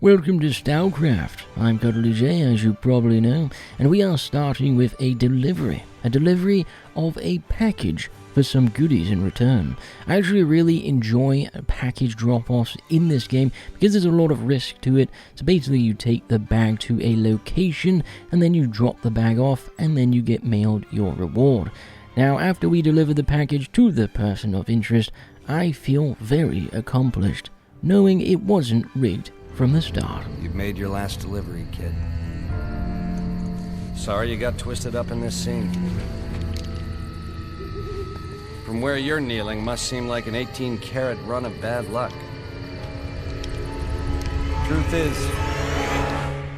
Welcome to StarCraft. I'm CuddlyJay, as you probably know, and we are starting with a delivery of a package for some goodies in return. I actually really enjoy package drop-offs in this game because there's a lot of risk to it. So basically you take the bag to a location and then you drop the bag off and then you get mailed your reward. Now, after we deliver the package to the person of interest, I feel very accomplished, knowing it wasn't rigged from the start. You've made your last delivery, kid. Sorry you got twisted up in this scene. From where you're kneeling must seem like an 18-carat run of bad luck. Truth is,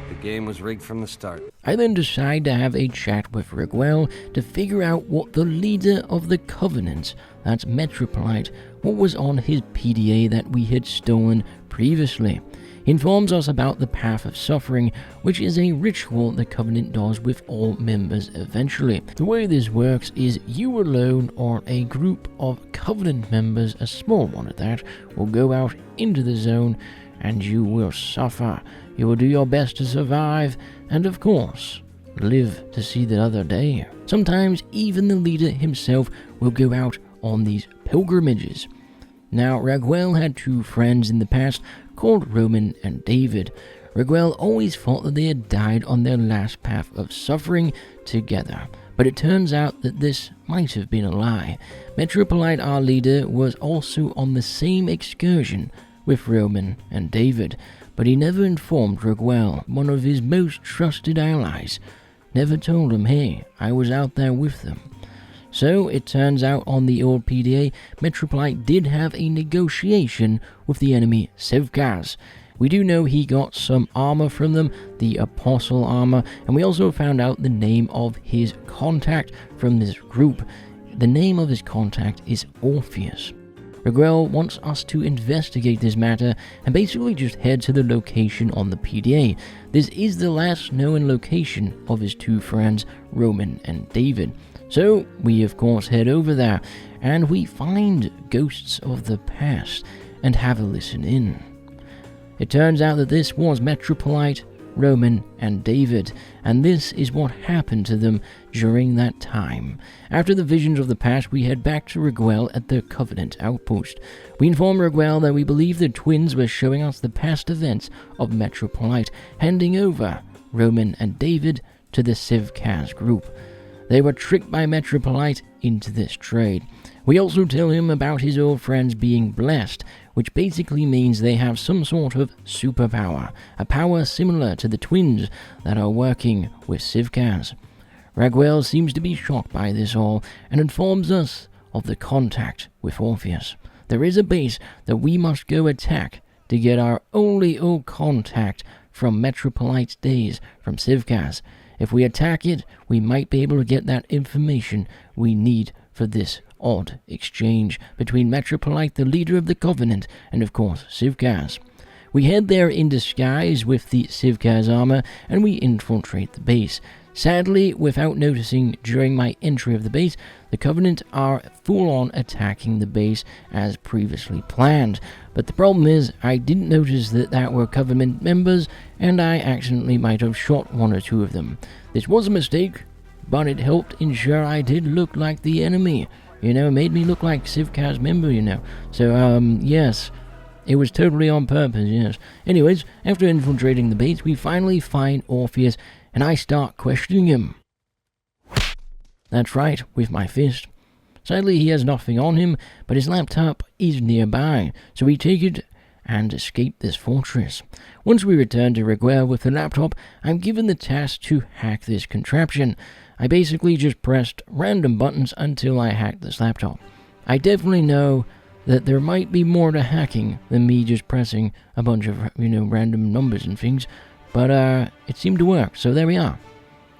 the game was rigged from the start. I then decide to have a chat with Riguel to figure out what the leader of the Covenant, that's Metropolite, what was on his PDA that we had stolen previously. He informs us about the Path of Suffering, which is a ritual the Covenant does with all members eventually. The way this works is you alone or a group of Covenant members, a small one at that, will go out into the zone and you will suffer. You will do your best to survive and, of course, live to see the other day. Sometimes even the leader himself will go out on these pilgrimages. Now, Riguel had two friends in the past called Roman and David. Riguel always thought that they had died on their last path of suffering together, but it turns out that this might have been a lie. Metropolite, our leader, was also on the same excursion with Roman and David, but he never informed Riguel, one of his most trusted allies. Never told him, hey, I was out there with them. So, it turns out on the old PDA, Metropolite did have a negotiation with the enemy ZIVCAS. We do know he got some armor from them, the Apostle armor, and we also found out the name of his contact from this group. The name of his contact is Orpheus. Riguel wants us to investigate this matter and basically just head to the location on the PDA. This is the last known location of his two friends, Roman and David. So, we of course head over there, and we find ghosts of the past, and have a listen in. It turns out that this was Metropolite, Roman, and David, and this is what happened to them during that time. After the visions of the past, we head back to Riguel at the Covenant outpost. We inform Riguel that we believe the twins were showing us the past events of Metropolite, handing over Roman and David to the ZIVCAS group. They were tricked by Metropolite into this trade. We also tell him about his old friends being blessed, which basically means they have some sort of superpower, a power similar to the twins that are working with ZIVCAS. Riguel seems to be shocked by this all and informs us of the contact with Orpheus. There is a base that we must go attack to get our only old contact from Metropolite's days from ZIVCAS. If we attack it, we might be able to get that information we need for this odd exchange between Metropolite, the leader of the Covenant, and of course ZIVCAS. We head there in disguise with the ZIVCAS armor and we infiltrate the base. Sadly, without noticing during my entry of the base, the Covenant are full-on attacking the base as previously planned. But the problem is, I didn't notice that were Covenant members, and I accidentally might have shot one or two of them. This was a mistake, but it helped ensure I did look like the enemy. You know, it made me look like ZIVCAS member, you know. So, yes, it was totally on purpose, yes. Anyways, after infiltrating the base, we finally find Orpheus, and I start questioning him. That's right, with my fist. Sadly, he has nothing on him, but his laptop is nearby, so we take it and escape this fortress. Once we return to Riguel with the laptop, I'm given the task to hack this contraption. I basically just pressed random buttons until I hacked this laptop. I definitely know that there might be more to hacking than me just pressing a bunch of, random numbers and things, but it seemed to work, so there we are.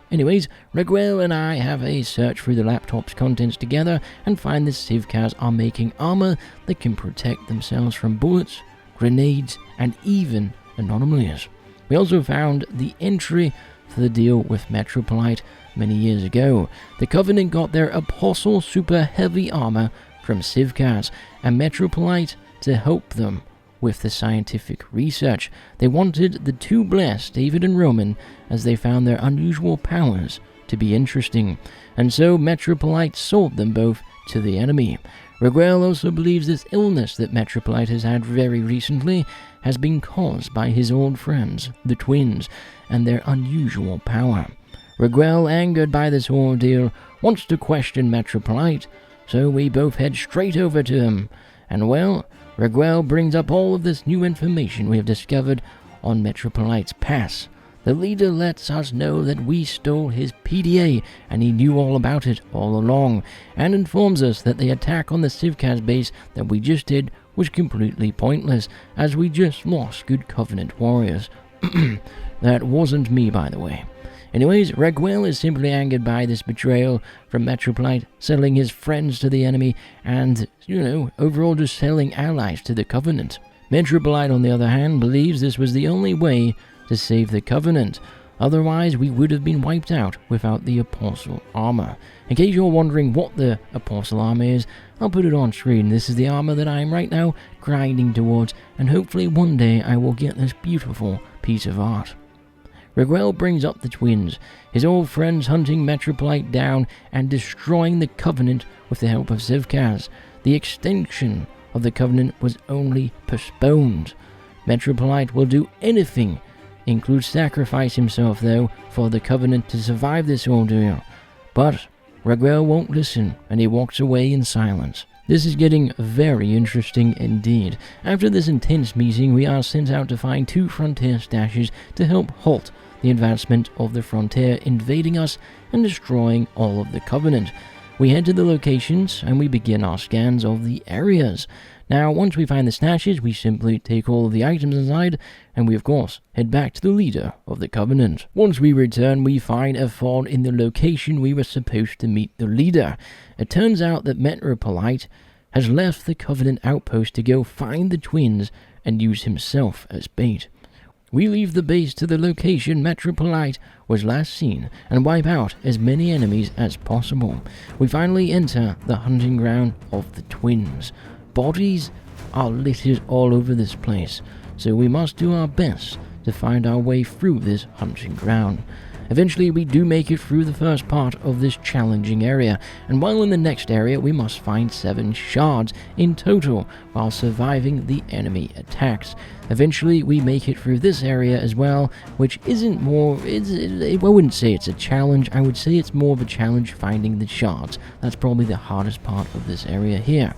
Anyways, Riguel and I have a search through the laptop's contents together and find the ZIVCAS are making armor that can protect themselves from bullets, grenades, and even anomalies. We also found the entry for the deal with Metropolite many years ago. The Covenant got their Apostle Super Heavy armor from ZIVCAS, and Metropolite to help them with the scientific research. They wanted the two blessed, David and Roman, as they found their unusual powers to be interesting, and so Metropolite sold them both to the enemy. Riguel also believes this illness that Metropolite has had very recently has been caused by his old friends, the twins, and their unusual power. Riguel, angered by this ordeal, wants to question Metropolite, so we both head straight over to him. And well, Riguel brings up all of this new information we have discovered on Metropolite's past. The leader lets us know that we stole his PDA and he knew all about it all along, and informs us that the attack on the ZIVCAS base that we just did was completely pointless, as we just lost good Covenant warriors. That wasn't me, by the way. Anyways, Riguel is simply angered by this betrayal from Metropolite, selling his friends to the enemy, and, overall just selling allies to the Covenant. Metropolite, on the other hand, believes this was the only way to save the Covenant. Otherwise, we would have been wiped out without the Apostle Armor. In case you're wondering what the Apostle Armor is, I'll put it on screen. This is the armor that I am right now grinding towards, and hopefully one day I will get this beautiful piece of art. Riguel brings up the twins, his old friends hunting Metropolite down and destroying the Covenant with the help of ZIVCAS. The extinction of the Covenant was only postponed. Metropolite will do anything, include sacrifice himself though, for the Covenant to survive this ordeal. But Riguel won't listen, and he walks away in silence. This is getting very interesting indeed. After this intense meeting, we are sent out to find 2 frontier stashes to help halt the advancement of the frontier invading us and destroying all of the Covenant. We head to the locations and we begin our scans of the areas. Now, once we find the stashes, we simply take all of the items inside, and we of course head back to the leader of the Covenant. Once we return, we find a fawn in the location we were supposed to meet the leader. It turns out that Metropolite has left the Covenant outpost to go find the twins and use himself as bait. We leave the base to the location Metropolite was last seen and wipe out as many enemies as possible. We finally enter the hunting ground of the twins. Bodies are littered all over this place, so we must do our best to find our way through this hunting ground. Eventually we do make it through the first part of this challenging area, and while in the next area we must find 7 shards in total while surviving the enemy attacks. Eventually we make it through this area as well, which isn't more, I wouldn't say it's a challenge, I would say it's more of a challenge finding the shards. That's probably the hardest part of this area here.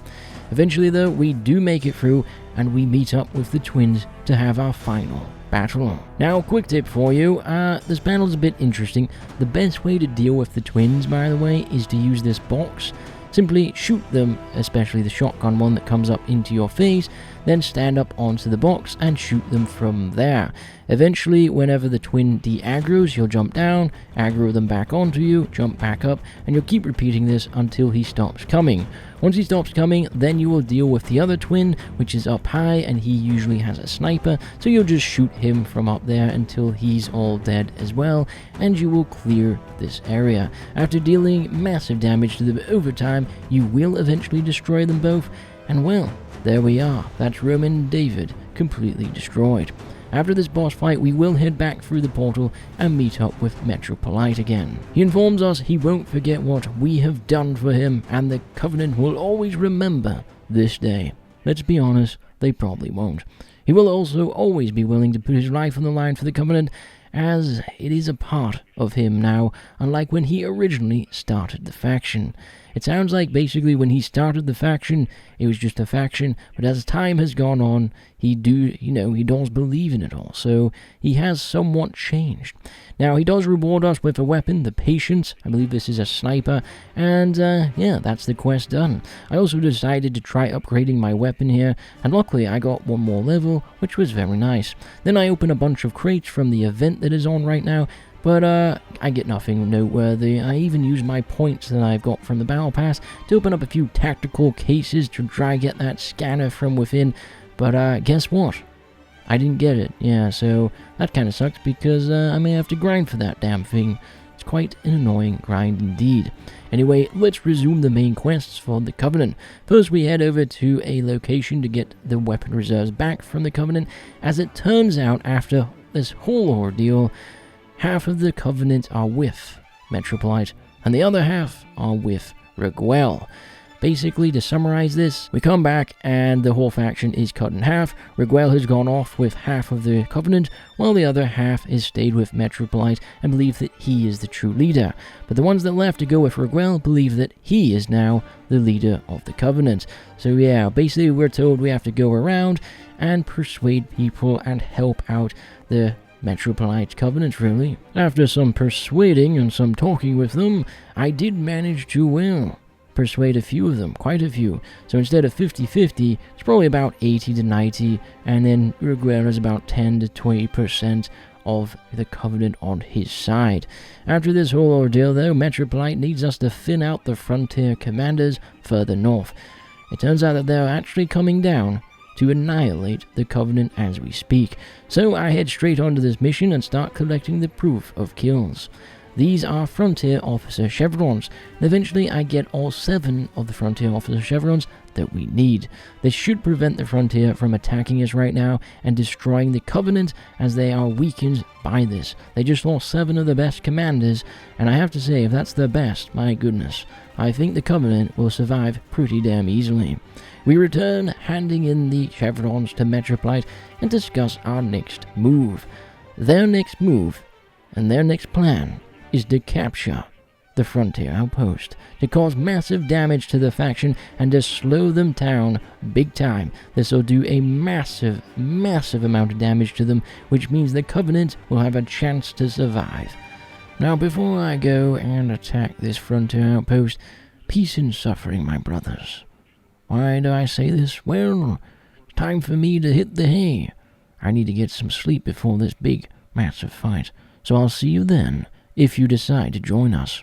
Eventually though, we do make it through, and we meet up with the twins to have our final battle. Now, quick tip for you, this battle's a bit interesting. The best way to deal with the twins, by the way, is to use this box. Simply shoot them, especially the shotgun one that comes up into your face, then stand up onto the box and shoot them from there. Eventually, whenever the twin de-aggroes, you'll jump down, aggro them back onto you, jump back up, and you'll keep repeating this until he stops coming. Once he stops coming, then you will deal with the other twin, which is up high, and he usually has a sniper, so you'll just shoot him from up there until he's all dead as well, and you will clear this area. After dealing massive damage to them over time, you will eventually destroy them both, and well, there we are. That's Roman and David completely destroyed. After this boss fight, we will head back through the portal and meet up with Metropolite again. He informs us he won't forget what we have done for him, and the Covenant will always remember this day. Let's be honest, they probably won't. He will also always be willing to put his life on the line for the Covenant, as it is a part of him now, unlike when he originally started the faction. It sounds like basically when he started the faction, it was just a faction, but as time has gone on, he does believe in it all, so he has somewhat changed. Now, he does reward us with a weapon, the Patience. I believe this is a sniper, and yeah, that's the quest done. I also decided to try upgrading my weapon here, and luckily I got 1 more level, which was very nice. Then I open a bunch of crates from the event that is on right now, but I get nothing noteworthy. I even use my points that I've got from the Battle Pass to open up a few tactical cases to try get that scanner from within, but guess what? I didn't get it, yeah, so that kind of sucks because I may have to grind for that damn thing. It's quite an annoying grind indeed. Anyway, let's resume the main quests for the Covenant. First, we head over to a location to get the weapon reserves back from the Covenant. As it turns out, after this whole ordeal, half of the Covenant are with Metropolite, and the other half are with Riguel. Basically, to summarize this, we come back and the whole faction is cut in half. Riguel has gone off with half of the Covenant, while the other half has stayed with Metropolite and believe that he is the true leader. But the ones that left to go with Riguel believe that he is now the leader of the Covenant. So yeah, basically we're told we have to go around and persuade people and help out the Metropolite Covenant, really. After some persuading and some talking with them, I did manage to, persuade a few of them, quite a few. So instead of 50-50, it's probably about 80 to 90, and then Riguel has about 10 to 20% of the Covenant on his side. After this whole ordeal, though, Metropolite needs us to thin out the frontier commanders further north. It turns out that they're actually coming down to annihilate the Covenant as we speak. So I head straight onto this mission and start collecting the proof of kills. These are Frontier Officer chevrons, and eventually I get all 7 of the Frontier Officer chevrons that we need. This should prevent the Frontier from attacking us right now and destroying the Covenant, as they are weakened by this. They just lost 7 of the best commanders, and I have to say, if that's the best, my goodness, I think the Covenant will survive pretty damn easily. We return, handing in the chevrons to Metropolite, and discuss our next move. Their next move, and their next plan, is to capture the Frontier Outpost, to cause massive damage to the faction and to slow them down big time. This will do a massive amount of damage to them, which means the Covenant will have a chance to survive. Now, before I go and attack this Frontier Outpost, peace and suffering, my brothers. Why do I say this? Well, it's time for me to hit the hay. I need to get some sleep before this big, massive fight. So I'll see you then, if you decide to join us.